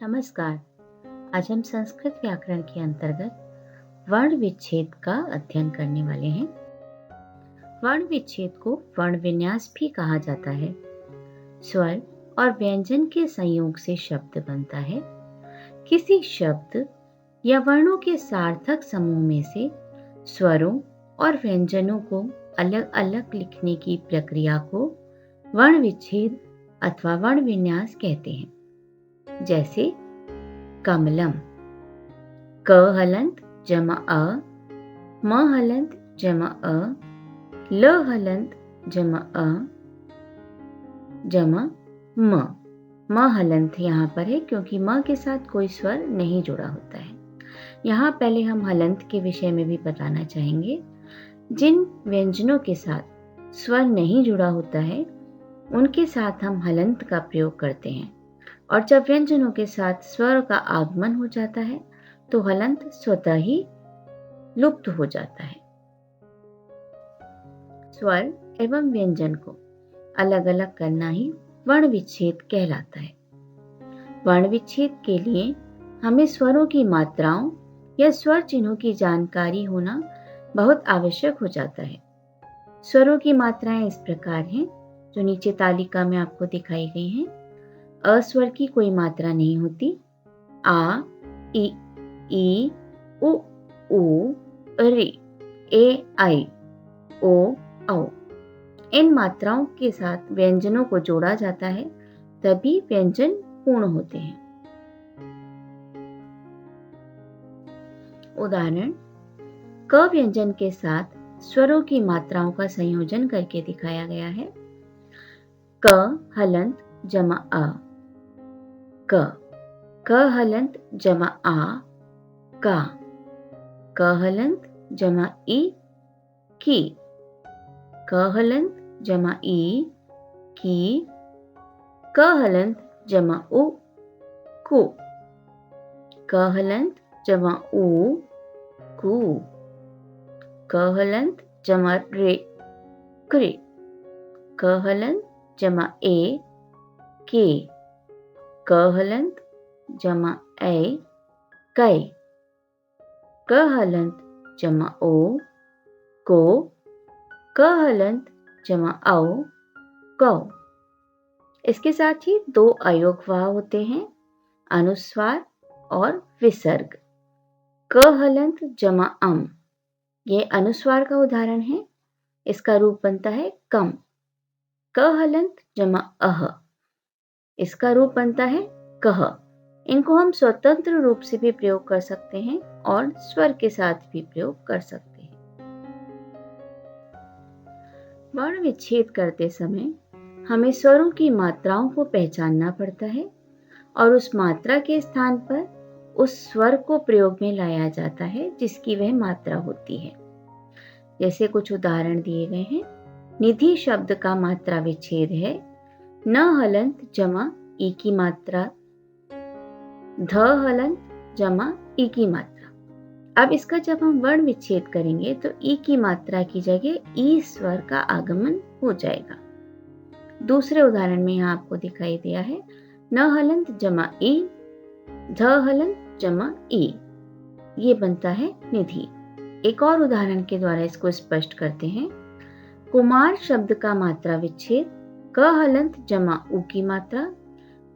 नमस्कार। आज हम संस्कृत व्याकरण के अंतर्गत वर्ण विच्छेद का अध्ययन करने वाले हैं। वर्ण विच्छेद को वर्ण विन्यास भी कहा जाता है। स्वर और व्यंजन के संयोग से शब्द बनता है। किसी शब्द या वर्णों के सार्थक समूह में से स्वरों और व्यंजनों को अलग अलग लिखने की प्रक्रिया को वर्ण विच्छेद अथवा वर्ण विन्यास कहते हैं। जैसे कमलम, क हलंत जमा अ, म हलंत जमा अ, ल हलंत जमा अ, जमा म हलंत यहाँ पर है क्योंकि म के साथ कोई स्वर नहीं जुड़ा होता है। यहाँ पहले हम हलंत के विषय में भी बताना चाहेंगे। जिन व्यंजनों के साथ स्वर नहीं जुड़ा होता है उनके साथ हम हलंत का प्रयोग करते हैं, और जब व्यंजनों के साथ स्वर का आगमन हो जाता है तो हलंत स्वतः ही लुप्त हो जाता है। स्वर एवं व्यंजन को अलग अलग करना ही वर्ण विच्छेद कहलाता है। वर्ण विच्छेद के लिए हमें स्वरों की मात्राओं या स्वर चिन्हों की जानकारी होना बहुत आवश्यक हो जाता है। स्वरों की मात्राएं इस प्रकार हैं जो नीचे तालिका में आपको दिखाई गई हैं। अ स्वर की कोई मात्रा नहीं होती। आ, इ, ई, उ, ऊ, ऋ, ए, आई, ओ, औ। इन मात्राओं के साथ व्यंजनों को जोड़ा जाता है तभी व्यंजन पूर्ण होते हैं। उदाहरण, क व्यंजन के साथ स्वरों की मात्राओं का संयोजन करके दिखाया गया है। क हलंत जमा अ, क हलंत जमा आ, का। क हलंत जमा ई, की। क हलंत जमा ई, की। क हलंत जमा उ, कु। क हलंत जमा उ, कु। क हलंत जमा रे, कृ। क हलंत जमा ए, के। क हलंत जमा ऐ, कै। क हलंत जमा ओ, को। क हलंत जमा औ, कौ। इसके साथ ही दो अयोगवाह होते हैं, अनुस्वार और विसर्ग। क हलंत जमा अम, यह अनुस्वार का उदाहरण है। इसका रूप बनता है कम। क हलंत जमा अह, इसका रूप बनता है कह। इनको हम स्वतंत्र रूप से भी प्रयोग कर सकते हैं और स्वर के साथ भी प्रयोग कर सकते हैं। वर्ण विच्छेद करते समय हमें स्वरों की मात्राओं को पहचानना पड़ता है और उस मात्रा के स्थान पर उस स्वर को प्रयोग में लाया जाता है जिसकी वह मात्रा होती है। जैसे कुछ उदाहरण दिए गए हैं। निधि शब्द का मात्रा विच्छेद है न हलंत जमा ई की मात्रा, ध हलंत जमा ई की मात्रा। अब इसका जब हम वर्ण विच्छेद करेंगे तो ई की मात्रा की जगह ई स्वर का आगमन हो जाएगा। दूसरे उदाहरण में यहाँ आपको दिखाई दिया है न हलंत जमा ई, ध हलंत जमा ई, ये बनता है निधि। एक और उदाहरण के द्वारा इसको स्पष्ट करते हैं। कुमार शब्द का मात्रा विच्छेद क हलंत जमा उ की मात्रा,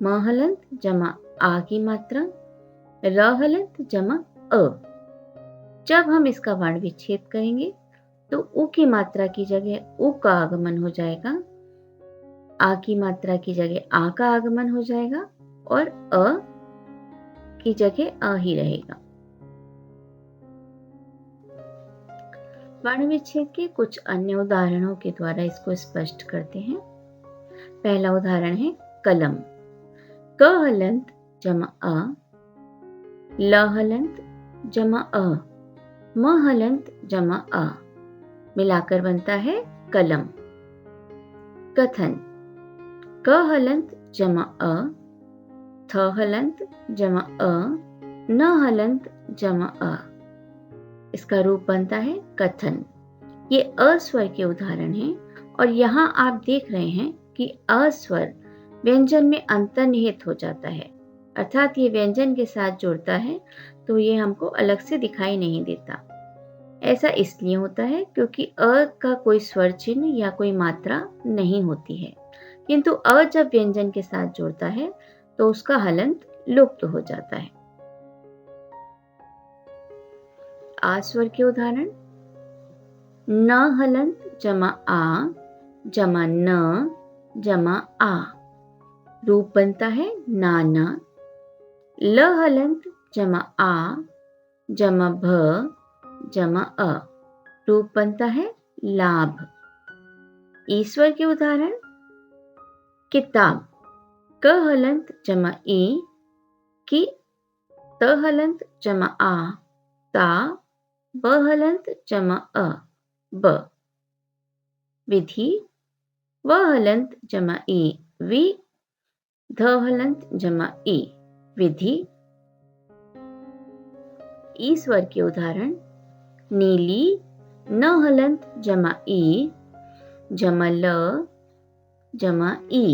म हलंत जमा आ की मात्रा, र हलंत जमा अ। जब हम इसका वर्ण विच्छेद करेंगे तो उ की मात्रा की जगह उ का आगमन हो जाएगा, आ की मात्रा की जगह आ का आगमन हो जाएगा और अ की जगह अ ही रहेगा। वर्ण विच्छेद के कुछ अन्य उदाहरणों के द्वारा इसको स्पष्ट करते हैं। पहला उदाहरण है कलम। क हलंत जमा अ, ल हलंत जमा अ, म हलंत जमा अ, मिलाकर बनता है कलम। कथन। क हलंत जमा अ, थ हलंत जमा अ, न हलंत जमा अ, इसका रूप बनता है कथन। ये अ स्वर के उदाहरण हैं और यहाँ आप देख रहे हैं कि अ स्वर व्यंजन में अंतर्निहित हो जाता है, अर्थात ये व्यंजन के साथ जुड़ता है तो ये हमको अलग से दिखाई नहीं देता। ऐसा इसलिए होता है क्योंकि अ का कोई स्वर चिन्ह या कोई मात्रा नहीं होती है, किंतु अ जब व्यंजन के साथ जुड़ता है तो उसका हलंत लुप्त हो जाता है। आ स्वर के उदाहरण: न हलंत जमा आ जमा न जमा आ, रूप बनता है नाना। ल हलंत जमा आ जमा भ जमा अ, रूप बनता है लाभ। ईश्वर के उदाहरण: किताब क हलंत जमा ई की, त हलंत जमा आ ता, ब हलंत जमा अ ब। विधि व हलंत जमा ई वि, ध हलंत जमा ई विधि। ई स्वर के उदाहरण: नीली न हलंत जमा ई जमा ल जमा ई,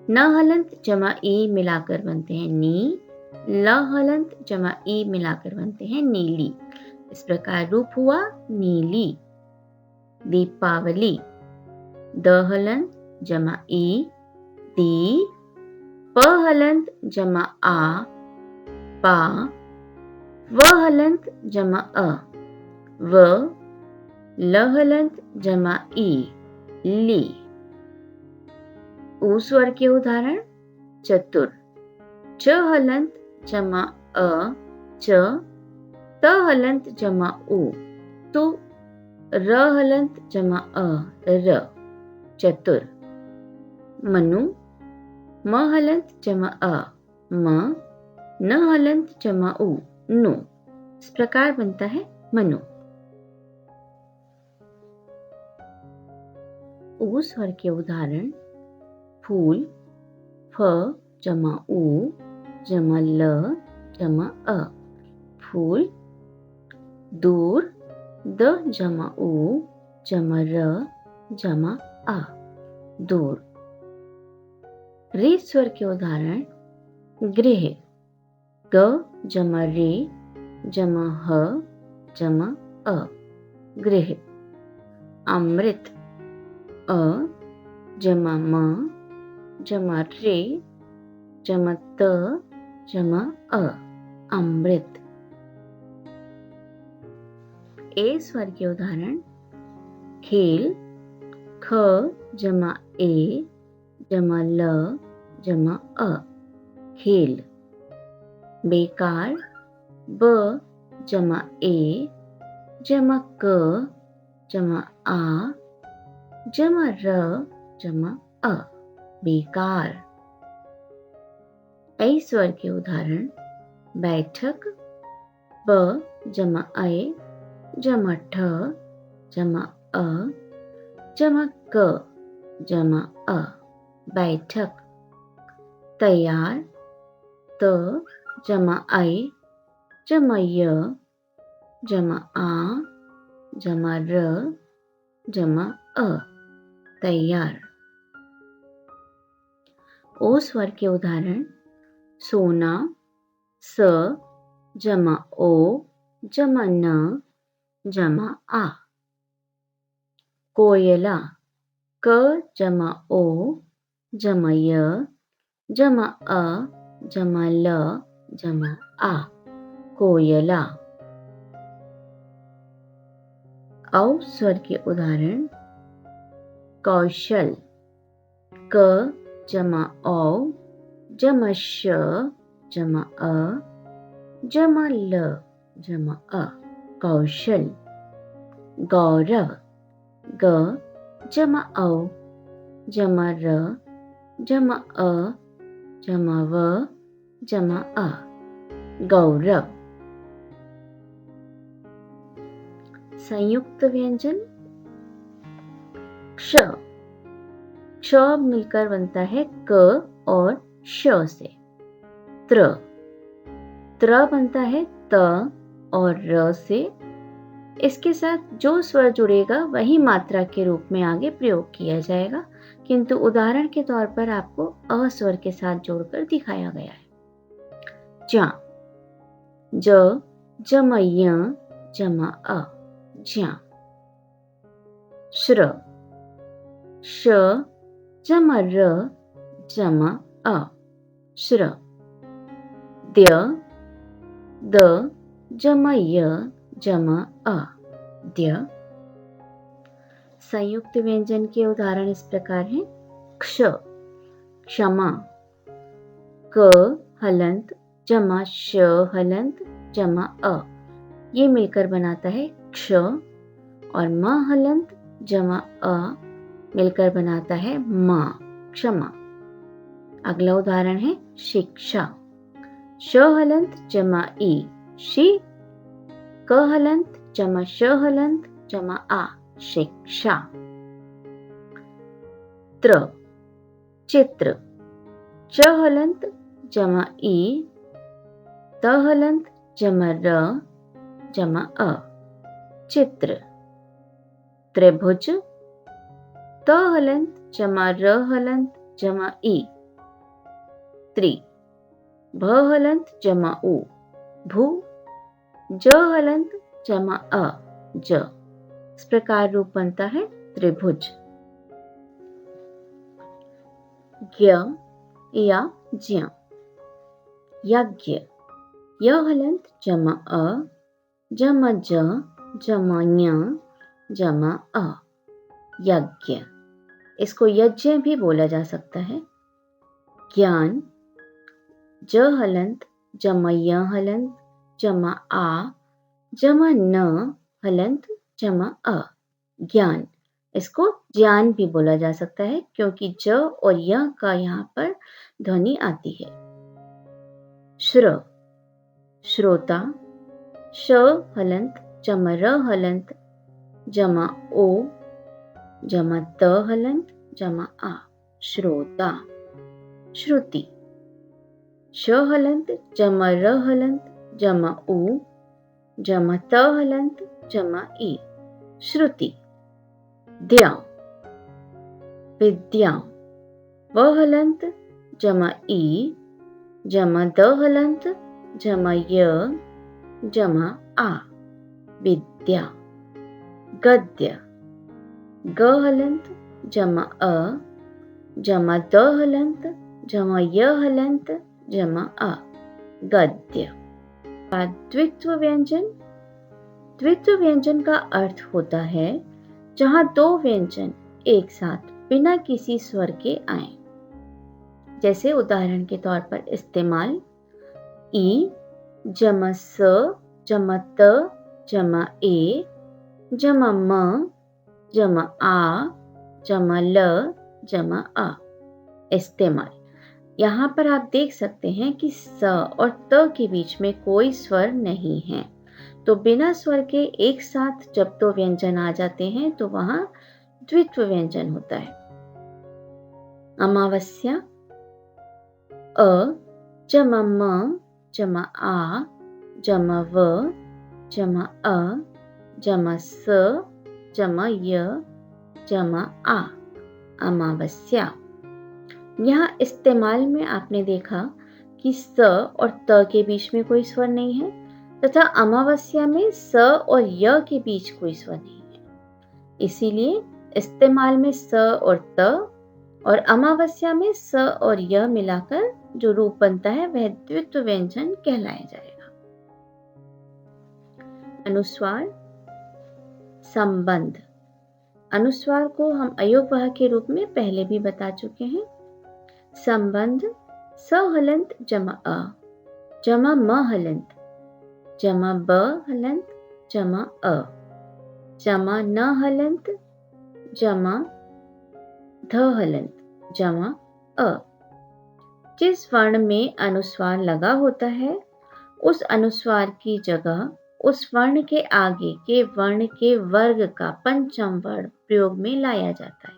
न हलंत जमा ई मिलाकर बनते हैं नी, ल हलंत जमा ई मिलाकर बनते हैं नीली। इस प्रकार रूप हुआ नीली। दीपावली द हलंत जमा ई दी, प हलंत जमा आ पा, व हलंत जमा अ व, ल हलंत जमा ई ली। ऊ स्वर के उदाहरण: चतुर च हलंत जमा अ च, त हलंत जमा उ तु, र हलंत जमा अ र चतुर। मनु म हलंत जमा अ म, न हलंत जमा उ नु। इस प्रकार बनता है मनु। ऊ स्वर के उदाहरण: फूल फ जमा उ जमा ल जमा अ फूल। दूर द जमा उ जमा र जमा आ दूर। रे स्वर के उदाहरण: गृह ग जमा रे जमा ह जमा अ गृह। अमृत अ जमा म जमा रे जमा त जमा अ अमृत। ए स्वर के उदाहरण: खेल ख जमा ए जमा ल जमा अ खेल। बेकार ब जमा ए जमा क जमा आ जमा र जमा अ बेकार। ऐ स्वर के उदाहरण: बैठक ब जमा ए जमा ठ जमा अ जमा क जमा अ बैठक। तैयार त जमा आई जमा य जमा आ जमा र जमा अ तैयार। ओ स्वर के उदाहरण: सोना स जमा ओ जमा न जमा आ। कोयला क जमा ओ जमा य जमा अ जमा ल जमा आ कोयला। औ स्वर के उदाहरण: कौशल क जमा औ जमा श जमा अ जमा ल जमा अ कौशल। गौरव ग जमा औ जमा र जमा अ जमा व जमा अ गौरव। संयुक्त व्यंजन क्ष। क्ष मिलकर बनता है क और श से। त्र त्र बनता है त और र से। इसके साथ जो स्वर जुड़ेगा वही मात्रा के रूप में आगे प्रयोग किया जाएगा, किंतु उदाहरण के तौर पर आपको अ स्वर के साथ जोड़कर दिखाया गया है। ज्या, ज जमा य जमा अ, ज्या। श्र, श जमा र जमा अ, श्र। द्य, द जमा य जमा अ, द्य। संयुक्त व्यंजन के उदाहरण इस प्रकार हैं। क्ष, क्षमा, क हलंत जमा श हलंत जमा अ, ये मिलकर बनाता है क्ष, और म हलंत जमा अ मिलकर बनाता है मा, क्षमा। अगला उदाहरण है शिक्षा, श हलंत जमा ई शी, क हलंत जमा श हलंत जमा आ, शिक्षा। त्र, चित्र, च हलंत जमा ई, त हलंत जमा र जमा अ, चित्र। त्रिभुज, त हलंत जमा र हलंत जमा ई, त्रि। भ हलंत जमा उ, भू। ज हलंत जमा अ, ज। इस प्रकार रूप बनता है त्रिभुज। ज्ञ या ज्ञ, यज्ञ, य हलंत जमा अ जमा ज जमा ञ जमा अ, यज्ञ। इसको यज्ञ भी बोला जा सकता है। ज्ञान, ज हलंत जमा य हलंत जमा आ जमा न हलंत जमा अ, ज्ञान। इसको ज्ञान भी बोला जा सकता है क्योंकि ज और य का यहाँ पर ध्वनि आती है। श्र, श्रोता, श हलंत जमा र हलंत जमा ओ जमा त हलंत जमा आ, श्रोता। श्रुति, श हलंत जमा र हलंत जमा उ जमा त हलंत जमा ई, श्रुति। द्या, विद्या, व हलंत जमा ई जमा द हलंत जमा य जमा आ, विद्या। गद्य, ग हलंत जमा अ जमा द हलंत जमा य हलंत जमा आ, गद्य। द्वित्व व्यंजन, द्वित्व व्यंजन का अर्थ होता है जहां दो व्यंजन एक साथ बिना किसी स्वर के आए। जैसे उदाहरण के तौर पर इस्तेमाल, ई जमा स जमा त जमा ए जमा म जमा आ जमा ल जमा आ, इस्तेमाल। यहाँ पर आप देख सकते हैं कि स और त के बीच में कोई स्वर नहीं है, तो बिना स्वर के एक साथ जब दो व्यंजन आ जाते हैं तो वहां द्वित्व व्यंजन होता है। अमावस्या, अ जमा म जमा आ जमा व जमा अ जमा स जमा य जमा आ, अमावस्या। यहाँ इस्तेमाल में आपने देखा कि स और त के बीच में कोई स्वर नहीं है तथा अमावस्या में स और य के बीच कोई स्वर नहीं है, इसीलिए इस्तेमाल में स और त और अमावस्या में स और य मिलाकर जो रूप बनता है वह द्वित्व व्यंजन कहलाया जाएगा। अनुस्वार, संबंध। अनुस्वार को हम अयोगवाह के रूप में पहले भी बता चुके हैं। संबंध, स हलंत जमा अ जमा म हलंत जमा ब हलंत जमा अ जमा न हलंत जमा ध हलंत जमा अ। जिस वर्ण में अनुस्वार लगा होता है उस अनुस्वार की जगह उस वर्ण के आगे के वर्ण के वर्ग का पंचम वर्ण प्रयोग में लाया जाता है।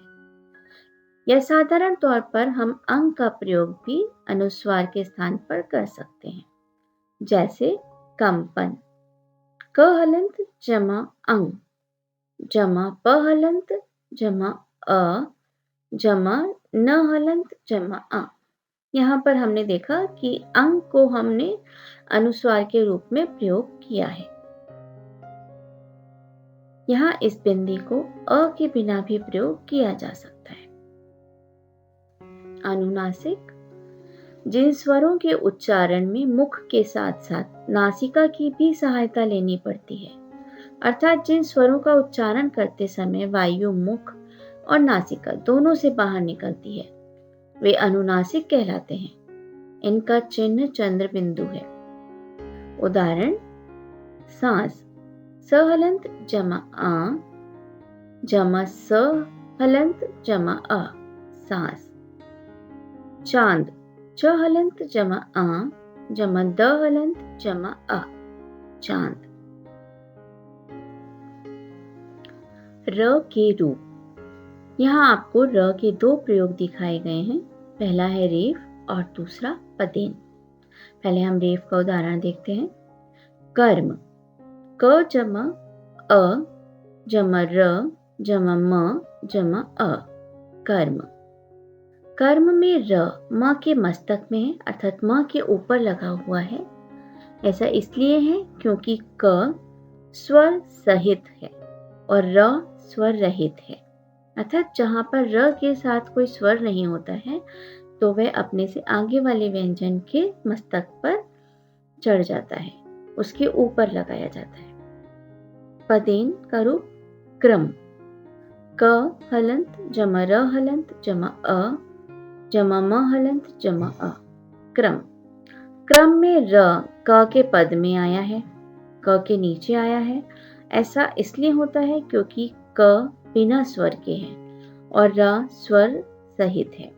या साधारण तौर पर हम अंग का प्रयोग भी अनुस्वार के स्थान पर कर सकते हैं। जैसे कंपन, क हलंत जमा अंग जमा प हलंत जमा अ जमा न हलंत जमा आ, यहाँ पर हमने देखा कि अंग को हमने अनुस्वार के रूप में प्रयोग किया है। यहाँ इस बिंदी को अ के बिना भी प्रयोग किया जा सकता है। अनुनासिक, जिन स्वरों के उच्चारण में मुख के साथ साथ नासिका की भी सहायता लेनी पड़ती है, अर्थात जिन स्वरों का उच्चारण करते समय वायु मुख और नासिका दोनों से बाहर निकलती है, वे अनुनासिक कहलाते हैं। इनका चिन्ह चंद्र बिंदु है। उदाहरण: सांस सहलंत जमा आ जमा स हलंत जमा अ, सांस। चांद च हलंत जमा आ जमा द हलंत जमा अ, चांद। र के रूप, यहाँ आपको र के दो प्रयोग दिखाए गए हैं। पहला है रेफ और दूसरा पदेन। पहले हम रेफ का उदाहरण देखते हैं। कर्म क जमा अ जमा र जमा म जमा अ, कर्म। कर्म में र म के मस्तक में है, अर्थात म के ऊपर लगा हुआ है। ऐसा इसलिए है क्योंकि क स्वर सहित है और र स्वर रहित है, अर्थात जहां पर र के साथ कोई स्वर नहीं होता है तो वह अपने से आगे वाले व्यंजन के मस्तक पर चढ़ जाता है, उसके ऊपर लगाया जाता है। पदेन का रूप क्रम क हलंत जमा र हलंत जमा अ जमा म हलंत जमा अ, क्रम। क्रम में र क के पद में आया है, क के नीचे आया है। ऐसा इसलिए होता है क्योंकि क बिना स्वर के है और र स्वर सहित है।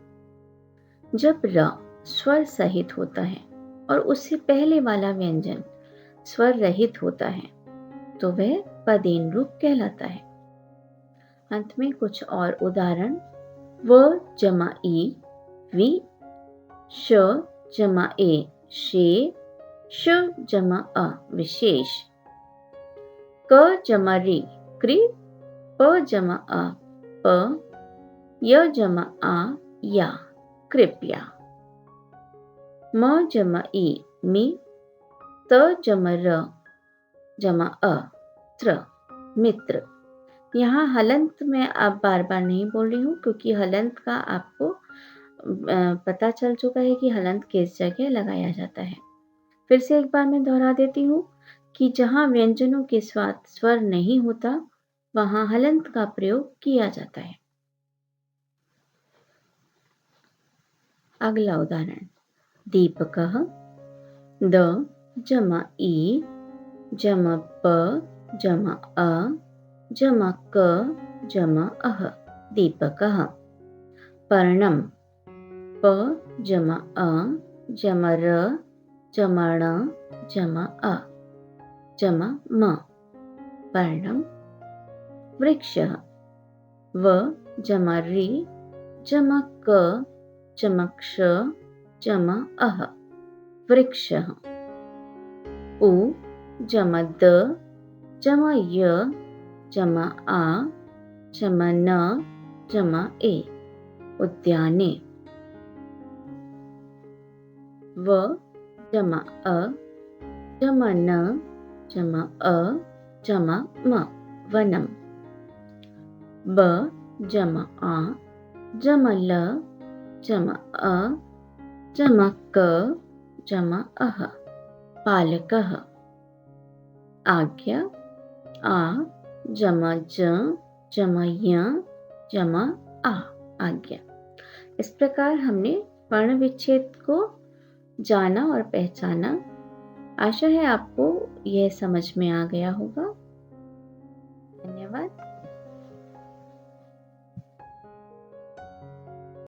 जब र स्वर सहित होता है और उससे पहले वाला व्यंजन स्वर रहित होता है तो वह पदेन रूप कहलाता है। अंत में कुछ और उदाहरण। व जमा ई वी, श जमा ए शे, श जमा अ विशेष, क जमा री क्रि, प जमा अ प, य जमा आ या कृपया, म जमा ई मी, त जमा र जमा अ त्र मित्र। यहाँ हलंत में आप बार बार नहीं बोल रही हूँ क्योंकि हलंत का आपको पता चल चुका है कि हलंत किस जगह लगाया जाता है। फिर से एक बार मैं दोहरा देती हूँ कि जहाँ व्यंजनों के साथ स्वर नहीं होता वहाँ हलंत का प्रयोग किया जाता है। अगला उदाहरण। दीपकः द जमा ई जमा प जमा अ जमा क जमा अह, दीपकः। पर्णम प जमा अ जमा र जमा ण जमा अ जमा म, पर्णम। वृक्षः व जमा रि जमा क जमा क्ष जमा अह, वृक्षः। उ जमा द जमा य जमा आ जमा न जमा ए, उद्याने। व जमा अ जमा न जमा अ जमा म, वनम। ब जमा आ जमा ल जमा अ जमा क जमा अह, पालकः। आज्ञा आ जमा ज जमा य जमा आ, आज्ञा। इस प्रकार हमने वर्ण विच्छेद को जाना और पहचाना। आशा है आपको यह समझ में आ गया होगा।